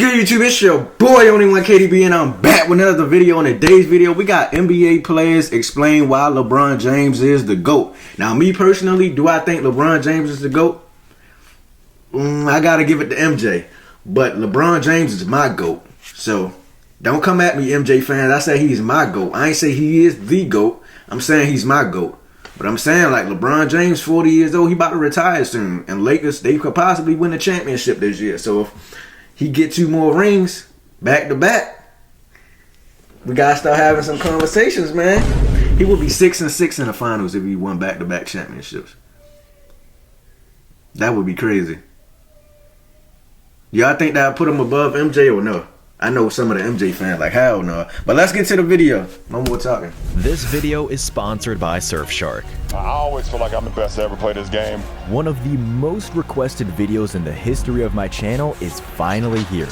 good, YouTube? It's your boy, Only One KDB, and I'm back with another video. In today's video, we got NBA players explain why LeBron James is the GOAT. Now, me personally, do I think LeBron James is the GOAT? I gotta give it to MJ. But LeBron James is my GOAT. So, don't come at me, MJ fans. I say he's my GOAT. I ain't say he is the GOAT. I'm saying he's my GOAT. But I'm saying, like, LeBron James, 40 years old, he about to retire soon. And Lakers, they could possibly win the championship this year. So, if he get 2 more rings back to back, we gotta start having some conversations, man. He would be 6-6 in the finals if he won back-to-back championships. That would be crazy. Y'all think that would put him above MJ or no? I know some of the MJ fans like, hell no. But let's get to the video. No more talking. This video is sponsored by Surfshark. I always feel like I'm the best to ever play this game. One of the most requested videos in the history of my channel is finally here.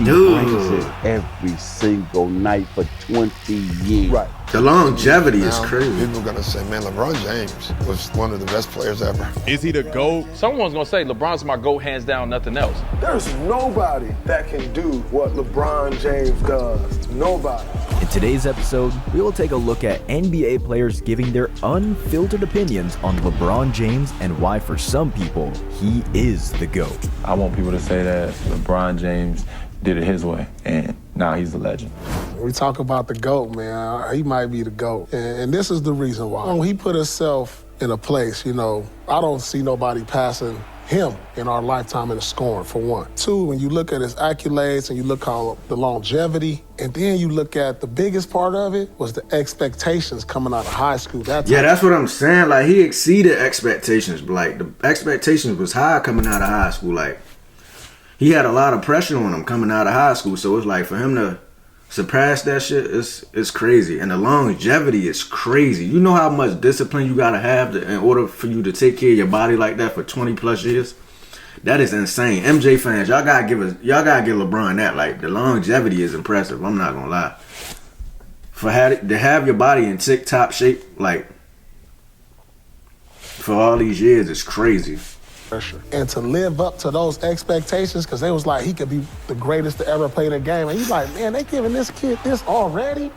Dude. Every single night for 20 years. Right. The longevity is crazy. People are gonna say, man, LeBron James was one of the best players ever. Is he the GOAT? Someone's gonna say LeBron's my GOAT, hands down, nothing else. There's nobody that can do what LeBron James does. Nobody. In today's episode, we will take a look at NBA players giving their unfiltered opinions on LeBron James and why for some people, he is the GOAT. I want people to say that LeBron James did it his way, and now he's a legend. We talk about the GOAT, man. He might be the GOAT. And this is the reason why. He put himself in a place, I don't see nobody passing him in our lifetime in the scoring, for one. 2, when you look at his accolades and you look at the longevity, and then you look at the biggest part of it was the expectations coming out of high school. Yeah, that's what I'm saying. Like, he exceeded expectations. Like, the expectations was high coming out of high school. Like, he had a lot of pressure on him coming out of high school. So it's like, for him to surpass that shit, it's crazy. And the longevity is crazy. You know how much discipline you gotta have in order for you to take care of your body like that for 20 plus years? That is insane. MJ fans, y'all gotta give LeBron that. Like, the longevity is impressive. I'm not gonna lie. To have your body in tip-top shape, like, for all these years, is crazy. And to live up to those expectations, because they was like, he could be the greatest to ever play the game. And he's like, man, they giving this kid this already?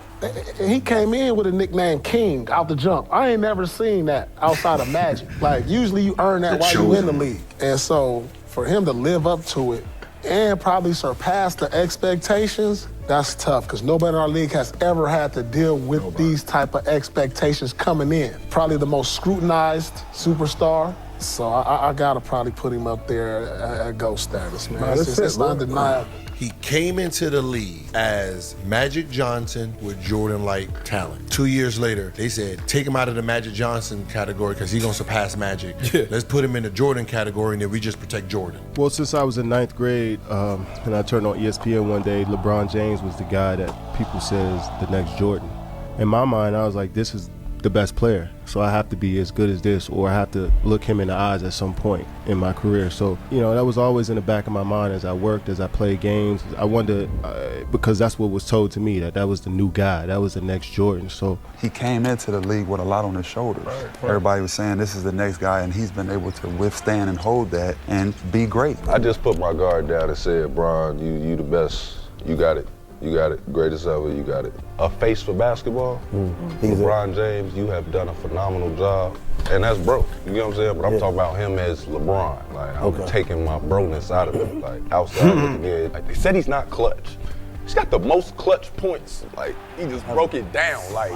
And he came in with a nickname King out the jump. I ain't never seen that outside of Magic. Like, usually you earn that while you in the league. And so for him to live up to it and probably surpass the expectations, that's tough, because nobody in our league has ever had to deal with these type of expectations coming in. Probably the most scrutinized superstar. So I gotta probably put him up there at GOAT status, man. It's undeniable. He came into the league as Magic Johnson with Jordan-like talent. 2 years later, they said, take him out of the Magic Johnson category because he's gonna surpass Magic. Yeah. Let's put him in the Jordan category and then we just protect Jordan. Well, since I was in 9th grade and I turned on ESPN one day, LeBron James was the guy that people said is the next Jordan. In my mind, I was like, this is the best player, so I have to be as good as this, or I have to look him in the eyes at some point in my career. So, that was always in the back of my mind as I worked, as I played games. I wanted because that's what was told to me, that was the new guy, that was the next Jordan. So he came into the league with a lot on his shoulders. Right. Everybody was saying this is the next guy, and he's been able to withstand and hold that and be great. I just put my guard down and said, Bron, you the best. You got it. You got it. Greatest ever, you got it. A face for basketball. LeBron James, you have done a phenomenal job. And that's bro. You know what I'm saying? But I'm talking about him as LeBron. Like, I'm taking my broness out of it. Like, outside looking in. Like, they said he's not clutch. He's got the most clutch points. Like, he just broke it down. Like,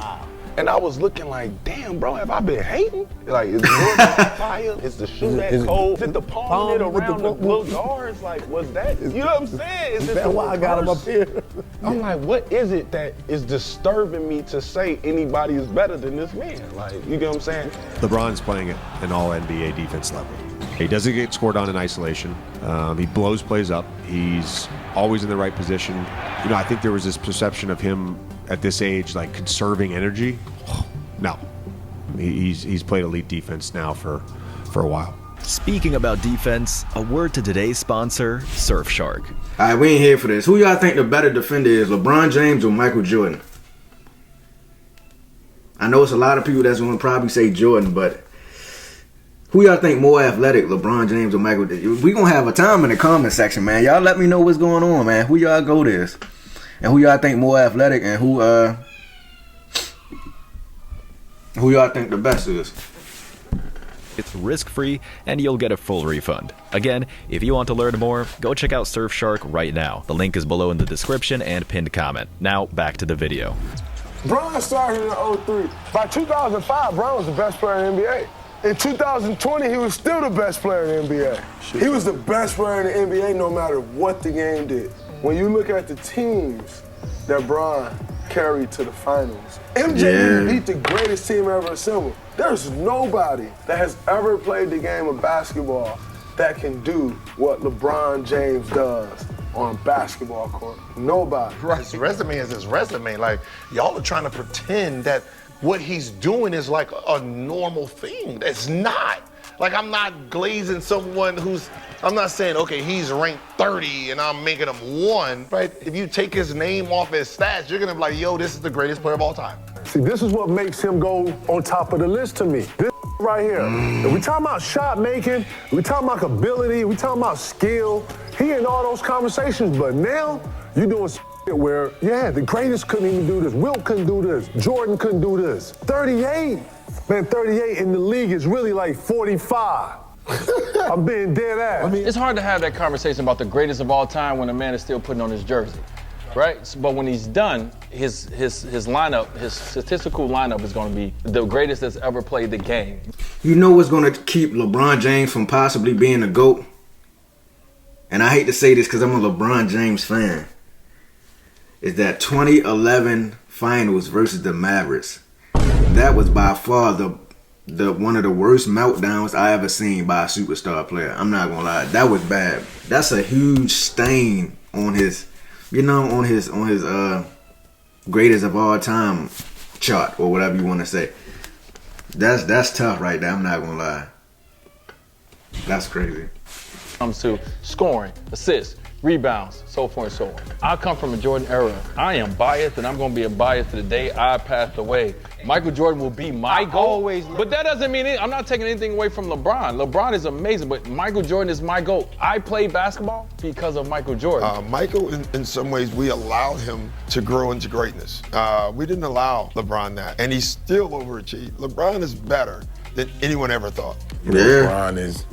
and I was looking like, damn, bro, have I been hating? Like, is Jordan on fire? Is the shoe that cold? Did the palm it around the little guards? Like, was that, you know what I'm saying? Is that's why I got him up here. I'm like, what is it that is disturbing me to say anybody is better than this man? Like, you get what I'm saying? LeBron's playing at an all-NBA defense level. He doesn't get scored on in isolation. He blows plays up. He's always in the right position. I think there was this perception of him at this age, like, conserving energy. No. He's played elite defense now for a while. Speaking about defense, a word to today's sponsor, Surfshark. All right, we ain't here for this. Who y'all think the better defender is, LeBron James or Michael Jordan? I know it's a lot of people that's going to probably say Jordan, but Who y'all think more athletic, LeBron James or Michael? We gonna have a time in the comment section, man. Y'all let me know what's going on, man. Who y'all go this, and who y'all think more athletic, and who y'all think the best is. It's risk-free, and you'll get a full refund. Again, if you want to learn more, go check out Surfshark right now. The link is below in the description and pinned comment. Now, back to the video. Bron started in 03. By 2005, Bron was the best player in the NBA. In 2020, he was still the best player in the NBA. He was the best player in the NBA no matter what the game did. When you look at the teams that Bron carried to the finals, MJ beat the greatest team ever assembled. There's nobody that has ever played the game of basketball that can do what LeBron James does on a basketball court. Nobody. Right. His resume is his resume. Like, y'all are trying to pretend that what he's doing is like a normal thing. It's not. Like, I'm not glazing someone who's, I'm not saying, okay, he's ranked 30 and I'm making him 1, right? If you take his name off his stats, you're gonna be like, yo, this is the greatest player of all time. See, this is what makes him go on top of the list to me. This right here. If we talking about shot making, we talking about ability, we talking about skill, he in all those conversations, but now you doing where, yeah, the greatest couldn't even do this. Wilt couldn't do this. Jordan couldn't do this. 38. Man, 38 in the league is really like 45. I'm being dead ass. I mean, it's hard to have that conversation about the greatest of all time when a man is still putting on his jersey, right? But when he's done, his lineup, his statistical lineup is going to be the greatest that's ever played the game. You know what's going to keep LeBron James from possibly being a GOAT? And I hate to say this because I'm a LeBron James fan. Is that 2011 finals versus the Mavericks. That was by far the one of the worst meltdowns I ever seen by a superstar player. I'm not gonna lie, that was bad. That's a huge stain on his, on his greatest of all time chart or whatever you want to say. That's tough right there. I'm not gonna lie. That's crazy. Comes to scoring, assists, rebounds, so forth and so on. I come from a Jordan era. I am biased, and I'm going to be a bias to the day I pass away. Michael Jordan will be my GOAT. But that doesn't mean I'm not taking anything away from LeBron. LeBron is amazing, but Michael Jordan is my GOAT. I play basketball because of Michael Jordan. Michael, in some ways, we allowed him to grow into greatness. We didn't allow LeBron that, and he still overachieved. LeBron is better than anyone ever thought. LeBron is,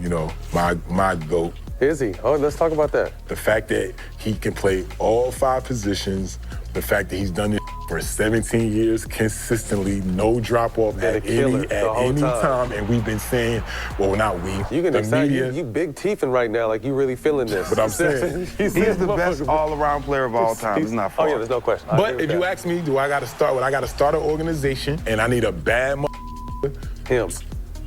my GOAT. Is he? Oh, let's talk about that. The fact that he can play all 5 positions, the fact that he's done it for 17 years consistently, no drop off at any time. And we've been saying, well, not we. You can decide you big teething right now, like you really feeling this. But I'm saying he's the best all-around player of all time. It's not far. Oh yeah, there's no question. But if you ask me, do I got to start? Well, I got to start an organization, and I need a bad him.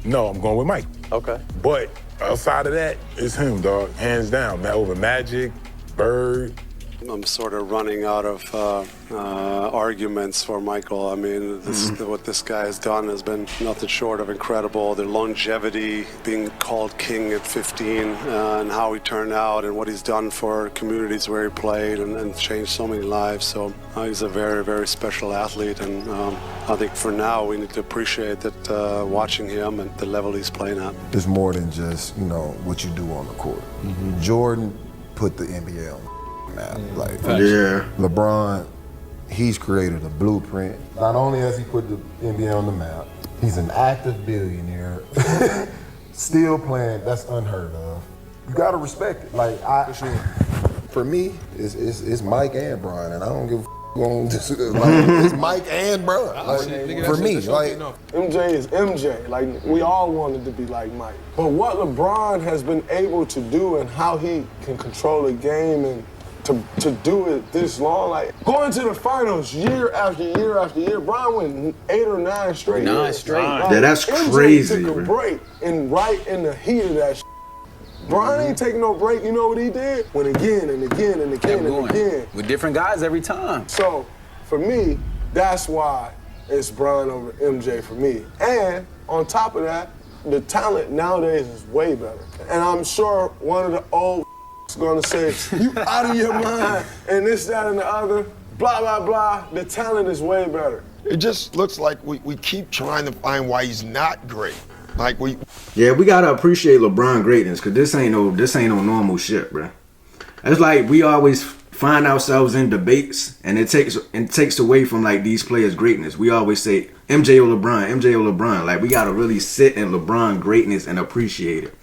No, I'm going with Mike. Okay. But outside of that, it's him, dog. Hands down. Over Magic, Bird. I'm sort of running out of arguments for Michael. I mean, what this guy has done has been nothing short of incredible. The longevity, being called king at 15, and how he turned out and what he's done for communities where he played and changed so many lives. So he's a very, very special athlete. And I think for now, we need to appreciate that watching him and the level he's playing at. It's more than just, what you do on the court. Jordan put the NBA on. LeBron, he's created a blueprint. Not only has he put the NBA on the map, he's an active billionaire, still playing. That's unheard of. You gotta respect it. For me, it's Mike and Bron, and I don't give a on this. It's Mike and Bron. For me, MJ is MJ. Like, we all wanted to be like Mike. But what LeBron has been able to do and how he can control a game and to do it this long, like going to the finals year after year after year. Bron went 8 or 9 straight. 9 straight. Yeah, that's crazy. MJ took a break right in the heat of that. Bron ain't taking no break. You know what he did? Went again and again and again and again. With different guys every time. So for me, that's why it's Bron over MJ for me. And on top of that, the talent nowadays is way better. And I'm sure one of the old gonna say, you out of your mind, and this, that, and the other, blah, blah, blah. The talent is way better. It just looks like we keep trying to find why he's not great. Like we Yeah, we gotta appreciate LeBron greatness, cause this ain't no normal shit, bro. It's like we always find ourselves in debates, and it takes away from like these players' greatness. We always say MJ or LeBron, MJ or LeBron. Like we gotta really sit in LeBron greatness and appreciate it.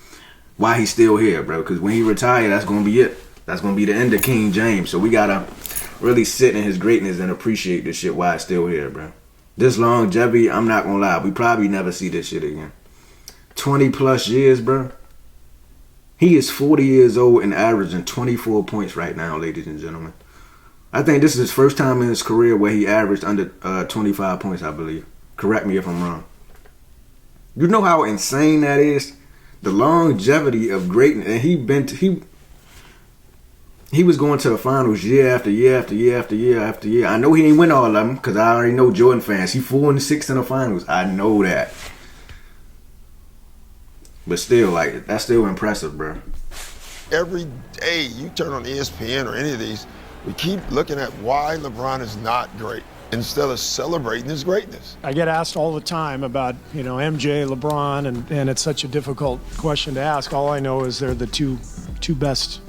Why he's still here, bro? Because when he retire, that's gonna be it. That's gonna be the end of King James. So we gotta really sit in his greatness and appreciate this shit while it's still here, bro. This longevity, I'm not gonna lie, we probably never see this shit again. 20 plus years, bro. He is 40 years old and averaging 24 points right now, ladies and gentlemen. I think this is his first time in his career where he averaged under 25 points, I believe. Correct me if I'm wrong. You know how insane that is? The longevity of greatness. And he was going to the finals year after year after year after year after year. I know he ain't win all of them because I already know Jordan fans. He 4-6 in the finals. I know that. But still, like, that's still impressive, bro. Every day you turn on ESPN or any of these, we keep looking at why LeBron is not great instead of celebrating his greatness. I get asked all the time about, MJ, LeBron, and it's such a difficult question to ask. All I know is they're the two best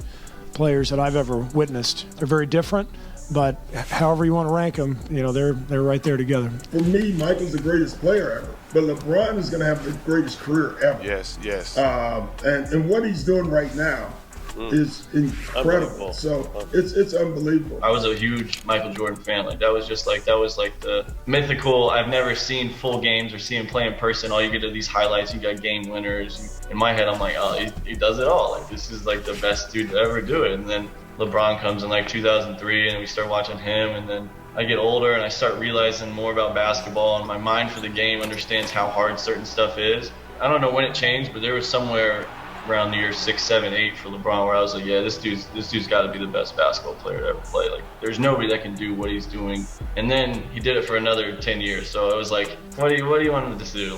players that I've ever witnessed. They're very different, but however you want to rank them, they're right there together. For me, Michael's the greatest player ever, but LeBron is going to have the greatest career ever. Yes. And what he's doing right now is incredible. So it's unbelievable. I was a huge Michael Jordan fan. That was the mythical. I've never seen full games or see him play in person. All you get are these highlights. You got game winners. In my head, I'm like, oh, he does it all. This is like the best dude to ever do it. And then LeBron comes in 2003, and we start watching him. And then I get older, and I start realizing more about basketball, and my mind for the game understands how hard certain stuff is. I don't know when it changed, but there was somewhere around the year 6, 7, 8 for LeBron where I was like, yeah, this dude's got to be the best basketball player to ever play. There's nobody that can do what he's doing. And then he did it for another 10 years. So I was like, what do you want him to do?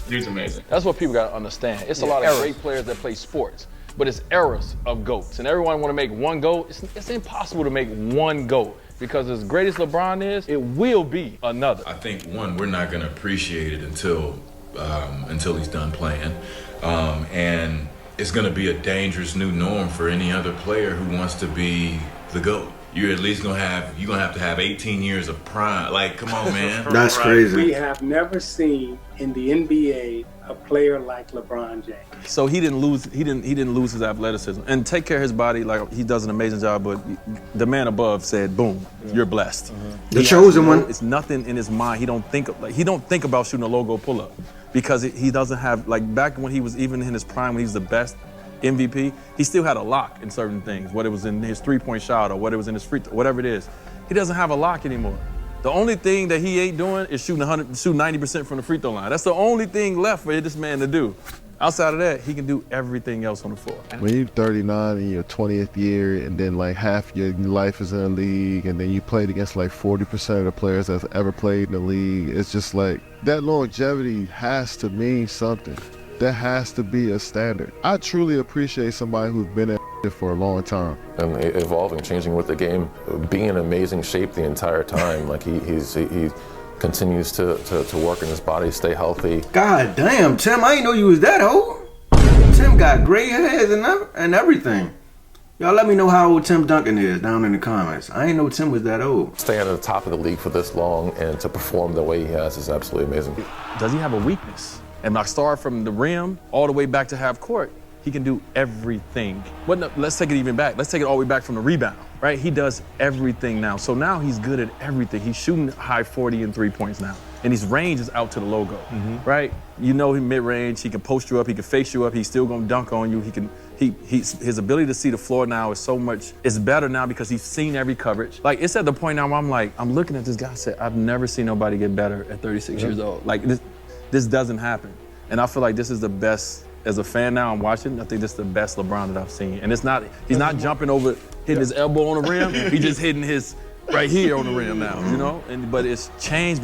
Dude's amazing. That's what people got to understand. It's a lot of great players that play sports, but it's eras of GOATs. And everyone want to make one GOAT. It's impossible to make one GOAT. Because as great as LeBron is, it will be another. I think, we're not going to appreciate it until he's done playing. And it's going to be a dangerous new norm for any other player who wants to be the GOAT. You're at least going to have 18 years of prime. Come on, man. That's crazy. We have never seen in the NBA a player like LeBron James. So he didn't lose his athleticism. And take care of his body, he does an amazing job, but the man above said, boom, you're blessed. The chosen one. It's nothing in his mind. He don't think about shooting a logo pull-up because he doesn't have, back when he was even in his prime, when he was the best MVP, he still had a lock in certain things, whether it was in his three-point shot or whether it was in his free throw, whatever it is. He doesn't have a lock anymore. The only thing that he ain't doing is shooting 90% from the free throw line. That's the only thing left for this man to do. Outside of that, he can do everything else on the floor. When you're 39 in your 20th year and then half your life is in the league and then you played against 40% of the players that's ever played in the league, it's just that longevity has to mean something. There has to be a standard. I truly appreciate somebody who's been at it for a long time. And evolving, changing with the game, being in amazing shape the entire time. He continues to work in his body, stay healthy. God damn, Tim, I didn't know you was that old. Tim got gray hairs and everything. Y'all let me know how old Tim Duncan is down in the comments. I didn't know Tim was that old. Staying at the top of the league for this long and to perform the way he has is absolutely amazing. Does he have a weakness? And start from the rim all the way back to half court. He can do everything. But no, let's take it even back. Let's take it all the way back from the rebound, right? He does everything now. So now he's good at everything. He's shooting high 40 and 3 points now. And his range is out to the logo, right? You know him mid-range. He can post you up. He can face you up. He's still going to dunk on you. His ability to see the floor now is so much, it's better now because he's seen every coverage. It's at the point now where I'm looking at this guy and said, I've never seen nobody get better at 36 years old. This doesn't happen. And I feel like this is the best, as a fan now, I'm watching, I think this is the best LeBron that I've seen. And he's not jumping over, hitting his elbow on the rim, he's just hitting his right here on the rim now, But it's changed,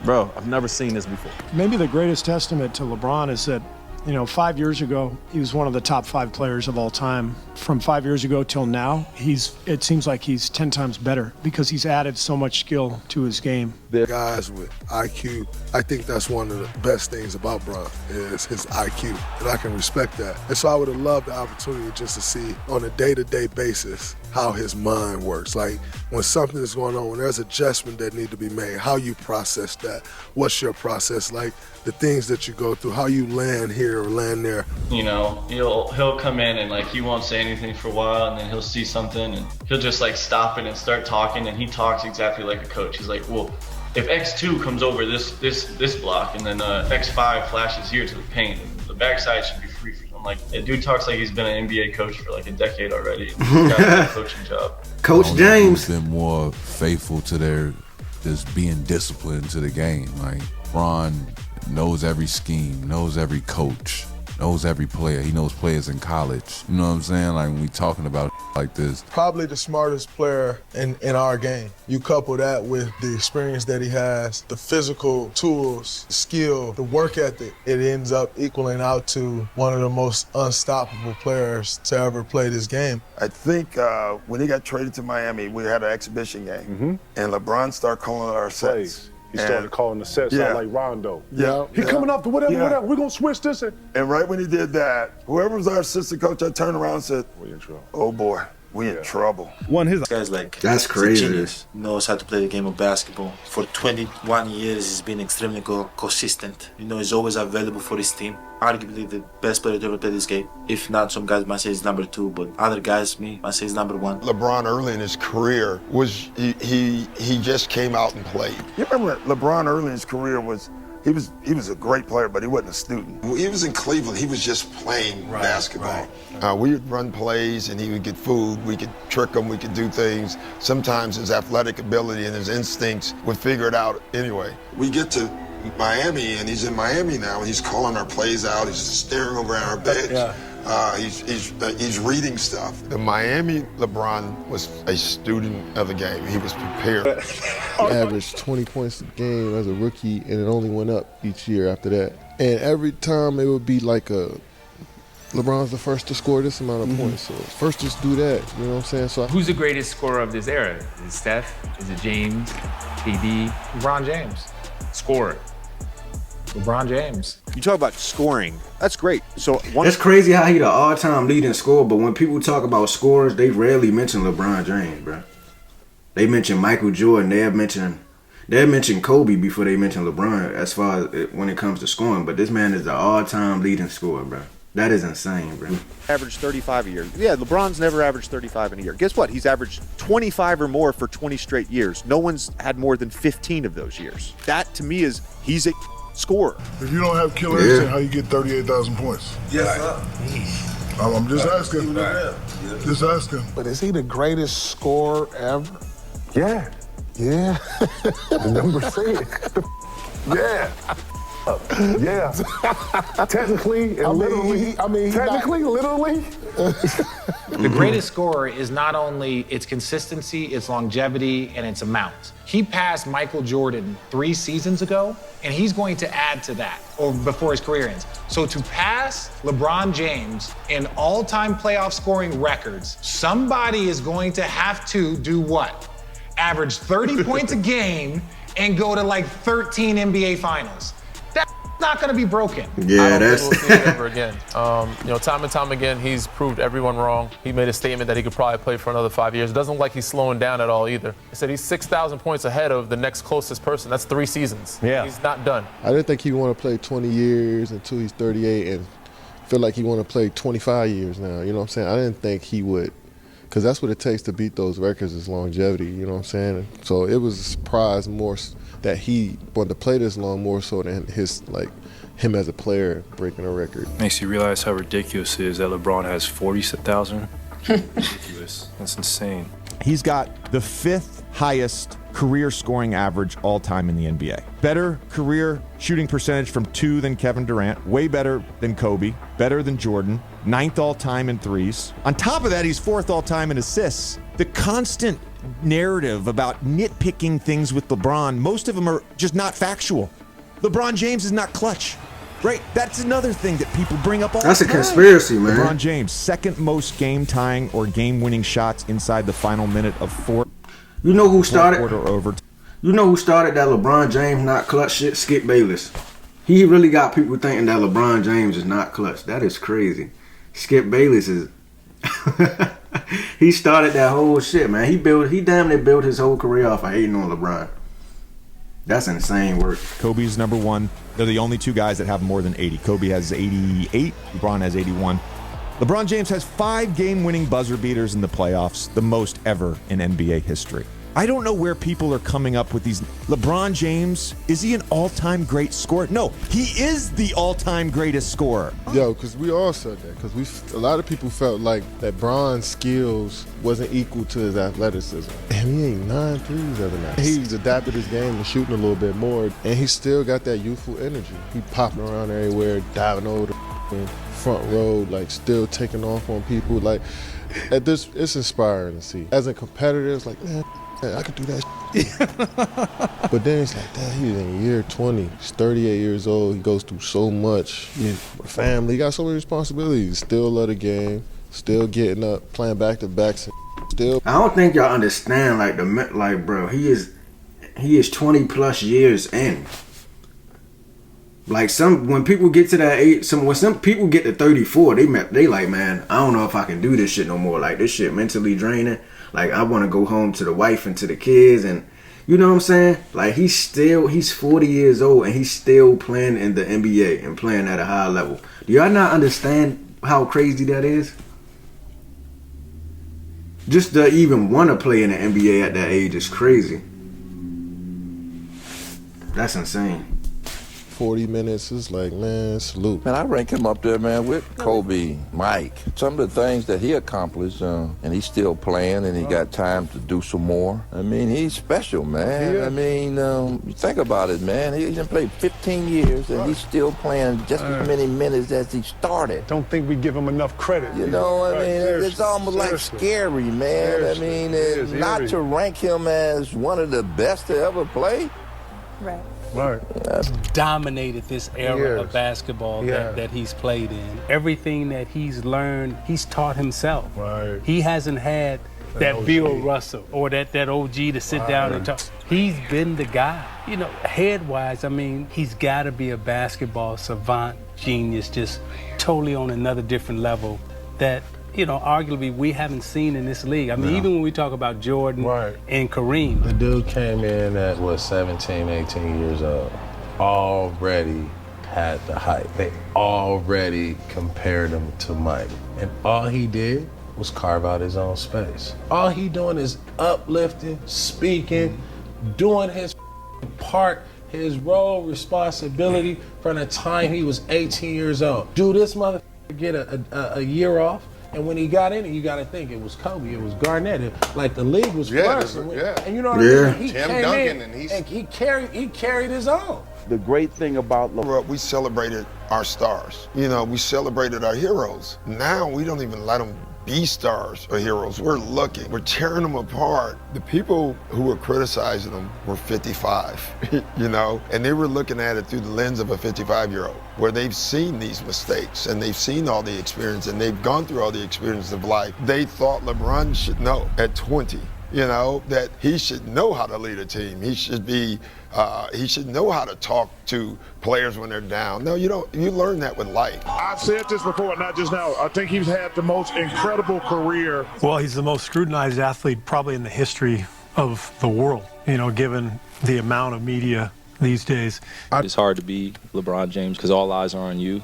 but I've never seen this before. Maybe the greatest testament to LeBron is that You know, 5 years ago, he was one of the top 5 players of all time. From 5 years ago till now, it seems like he's 10 times better because he's added so much skill to his game. Guys with IQ, I think that's one of the best things about Bron is his IQ, and I can respect that. And so I would have loved the opportunity just to see on a day-to-day basis how his mind works. Like when something is going on, when there's adjustment that need to be made, how you process that. What's your process like? The things that you go through, how you land here or land there. You know, he'll come in and like he won't say anything for a while, and then he'll see something and he'll just like stop it and start talking, and he talks exactly like a coach. He's like, well, if X2 comes over this block and then X5 flashes here to the paint, the backside should be free for him. Like, the dude talks like he's been an NBA coach for like a decade already. He's got a coaching job. Coach James been more faithful to their just being disciplined to the game. Like Bron knows every scheme, knows every coach, knows every player. He knows players in college. You know what I'm saying? Like when we talking about like this. Probably the smartest player in our game. You couple that with the experience that he has, the physical tools, skill, the work ethic, it ends up equaling out to one of the most unstoppable players to ever play this game. I think when he got traded to Miami, we had an exhibition game, and LeBron started calling our sets. He started calling the sets out like Rondo. Yeah. He coming off the whatever. We're going to switch this. And right when he did that, whoever was our assistant coach, I turned around and said, we in trouble. Oh boy, we in trouble. Guys like that's crazy. Genius, knows how to play the game of basketball. For 21 years, he's been extremely consistent. You know, he's always available for his team. Arguably the best player to ever play this game. If not, some guys might say he's number 2, but other guys, might say he's number 1. LeBron early in his career was he just came out and played. You remember LeBron early in his career he was a great player, but he wasn't a student. When he was in Cleveland, he was just playing basketball. We would run plays, and he would get food. We could trick him. We could do things. Sometimes his athletic ability and his instincts would figure it out anyway. We get to Miami, and he's in Miami now, and he's calling our plays out. He's staring over at our bench. He's reading stuff. The Miami LeBron was a student of the game. He was prepared. He averaged 20 points a game as a rookie, and it only went up each year after that. And every time it would be like LeBron's the first to score this amount of points, so first just do that, you know what I'm saying? So who's the greatest scorer of this era? Is it Steph? Is it James? KD? LeBron James. Scorer. LeBron James. You talk about scoring. That's great. So it's crazy how he the all-time leading scorer, but when people talk about scorers, they rarely mention LeBron James, bro. They mention Michael Jordan. They'll mention Kobe before they mention LeBron as far as when it comes to scoring. But this man is the all-time leading scorer, bro. That is insane, bro. Averaged 35 a year. Yeah, LeBron's never averaged 35 in a year. Guess what? He's averaged 25 or more for 20 straight years. No one's had more than 15 of those years. That, to me, is he's a scorer. If you don't have killer instinct, how you get 38,000 points? Yes, sir. I'm just asking. Just asking. But is he the greatest scorer ever? Yeah. Yeah. The numbers say it. Yeah. Yeah. Technically and literally. Literally. The greatest scorer is not only its consistency, its longevity, and its amount. He passed Michael Jordan 3 seasons ago, and he's going to add to that or before his career ends. So to pass LeBron James in all-time playoff scoring records, somebody is going to have to do what? Average 30 points a game and go to like 13 NBA finals. That's not going to be broken. Yeah, that's we'll see it ever again. Time and time again, he's proved everyone wrong. He made a statement that he could probably play for another 5 years. It doesn't look like he's slowing down at all either. He said he's 6,000 points ahead of the next closest person. That's 3 seasons. Yeah. He's not done. I didn't think he would want to play 20 years until he's 38 and feel like he want to play 25 years now. You know what I'm saying? I didn't think he would, because that's what it takes to beat those records is longevity. You know what I'm saying? So it was a surprise more that he wanted to play this long more so than him as a player breaking a record. Makes you realize how ridiculous it is that LeBron has 40,000. Ridiculous. That's insane. He's got the 5th highest career scoring average all time in the NBA. Better career shooting percentage from 2 than Kevin Durant. Way better than Kobe. Better than Jordan. 9th all time in threes. On top of that, he's 4th all time in assists. The constant narrative about nitpicking things with LeBron, most of them are just not factual. LeBron James is not clutch. Right, that's another thing that people bring up all That's the a time. conspiracy, man. LeBron James, second most game-tying or game-winning shots inside the final minute of 4. You know who started? Quarter over. You know who started that LeBron James not clutch shit? Skip Bayless. He really got people thinking that LeBron James is not clutch. That is crazy. Skip Bayless is. He started that whole shit, man. He damn near built his whole career off of hating on LeBron. That's insane work. Kobe's number one. They're the only two guys that have more than 80. Kobe has 88. LeBron has 81. LeBron James has 5 game-winning buzzer beaters in the playoffs, the most ever in NBA history. I don't know where people are coming up with these. LeBron James, is he an all-time great scorer? No, he is the all-time greatest scorer. Yo, because we all said that. Because a lot of people felt like that Bron's skills wasn't equal to his athleticism. And he ain't 9 threes every night. He's adapted his game to shooting a little bit more, and he still got that youthful energy. He popping around everywhere, diving over the front row, like still taking off on people. Like, at this, it's inspiring to see. As a competitor, it's like, man, I could do that. But then it's like, damn, he's in year 20. He's 38 years old. He goes through so much. With family, he got so many responsibilities. Still love the game. Still getting up, playing back-to-backs. Still. I don't think y'all understand, bro. He is 20 plus years in. Like when people get to that age, when some people get to 34, they like, man, I don't know if I can do this shit no more. Like, this shit mentally draining. Like, I want to go home to the wife and to the kids, and you know what I'm saying? Like, he's 40 years old and he's still playing in the NBA and playing at a high level. Do y'all not understand how crazy that is? Just to even want to play in the NBA at that age is crazy. That's insane. 40 minutes is like, man, salute. Man, I rank him up there, man, with Kobe, Mike. Some of the things that he accomplished, and he's still playing, and he got time to do some more. I mean, he's special, man. I mean, you think about it, man. He's played 15 years, and he's still playing just as many minutes as he started. Don't think we give him enough credit. You know, I mean, it's almost like scary, man. I mean, not to rank him as one of the best to ever play. Right. Right. Dominated this era of basketball that he's played in. Everything that he's learned, he's taught himself. Right. He hasn't had that Bill Russell or that OG to sit down and talk. He's been the guy. You know, head-wise, I mean, he's got to be a basketball savant, genius, just totally on another different level that, you know, arguably we haven't seen in this league. I mean, even when we talk about Jordan and Kareem. The dude came in at, 17, 18 years old. Already had the hype. They already compared him to Mike. And all he did was carve out his own space. All he doing is uplifting, speaking, doing his part, his role, responsibility from the time he was 18 years old. Do this motherfucker get a year off? And when he got in it, you got to think it was Kobe, it was Garnett. Like the league was flourishing. And you know what I mean? He Tim came Duncan, in and he carried his own. The great thing about LeBron, we celebrated our stars. You know, we celebrated our heroes. Now we don't even let them be stars or heroes. We're we're tearing them apart. The people who were criticizing them were 55, you know, and they were looking at it through the lens of a 55-year-old, where they've seen these mistakes and they've seen all the experience and they've gone through all the experience of life. They thought LeBron should know at 20, you know, that he should know how to lead a team. He should be, he should know how to talk to players when they're down. No, you don't. You learn that with life. I've said this before, not just now. I think he's had the most incredible career. Well, he's the most scrutinized athlete probably in the history of the world, you know, given the amount of media these days. It's hard to be LeBron James because all eyes are on you.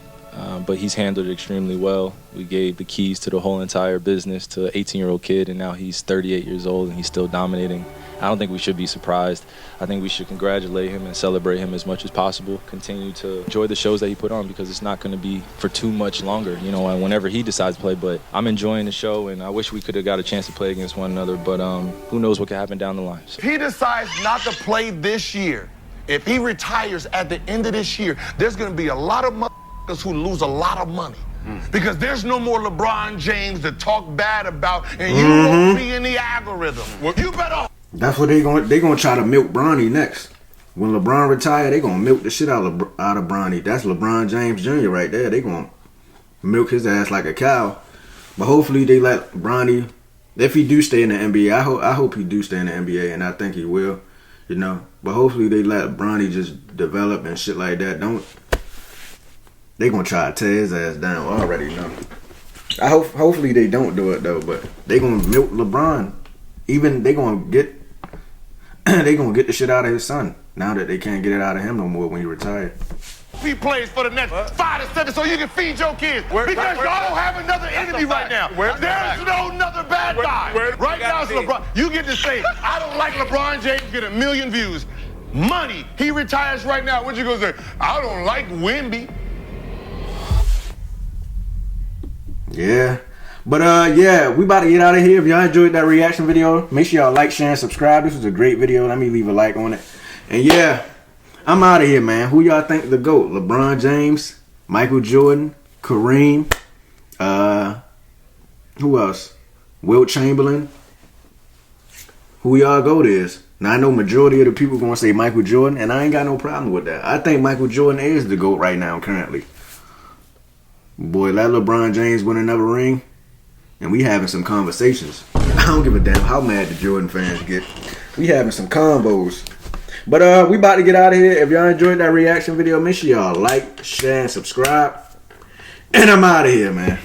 But he's handled it extremely well. We gave the keys to the whole entire business to an 18-year-old kid, and now he's 38 years old and he's still dominating. I don't think we should be surprised. I think we should congratulate him and celebrate him as much as possible. Continue to enjoy the shows that he put on because it's not going to be for too much longer, you know, whenever he decides to play. But I'm enjoying the show, and I wish we could have got a chance to play against one another. But who knows what could happen down the line. So. If he decides not to play this year, if he retires at the end of this year, there's going to be a lot of motherfuckers who lose a lot of money. Because there's no more LeBron James to talk bad about, and you won't be in the algorithm. Well, you better. That's what they gonna try to milk Bronny next. when LeBron retire, they gonna milk the shit out of Bronny. That's LeBron James Jr. right there. They gonna milk his ass like a cow. But hopefully they let Bronny, if he do stay in the NBA, I hope he do stay in the NBA, and I think he will, you know. But hopefully they let Bronny just develop and shit like that. They gonna try to tear his ass down. I already know. Hopefully they don't do it though, but they gonna milk LeBron. Even they gonna get the shit out of his son now that they can't get it out of him no more when he retired. He plays for the next 5 to 7 so you can feed your kids. Because y'all don't have another enemy right now. There's no another bad guy. Right now it's LeBron. You get to say, I don't like LeBron James get 1 million views. Money. He retires right now. What you gonna say? I don't like Wemby. Yeah. But yeah, we about to get out of here. If y'all enjoyed that reaction video, make sure y'all like, share, and subscribe. This was a great video. Let me leave a like on it. And yeah, I'm out of here, man. Who y'all think the GOAT? LeBron James, Michael Jordan, Kareem, who else? Wilt Chamberlain. Who y'all GOAT is? Now I know majority of the people gonna say Michael Jordan, and I ain't got no problem with that. I think Michael Jordan is the GOAT right now, currently. Boy, let LeBron James win another ring, and we having some conversations. I don't give a damn how mad the Jordan fans get. We having some combos. But we about to get out of here. If y'all enjoyed that reaction video, make sure y'all like, share, and subscribe. And I'm out of here, man.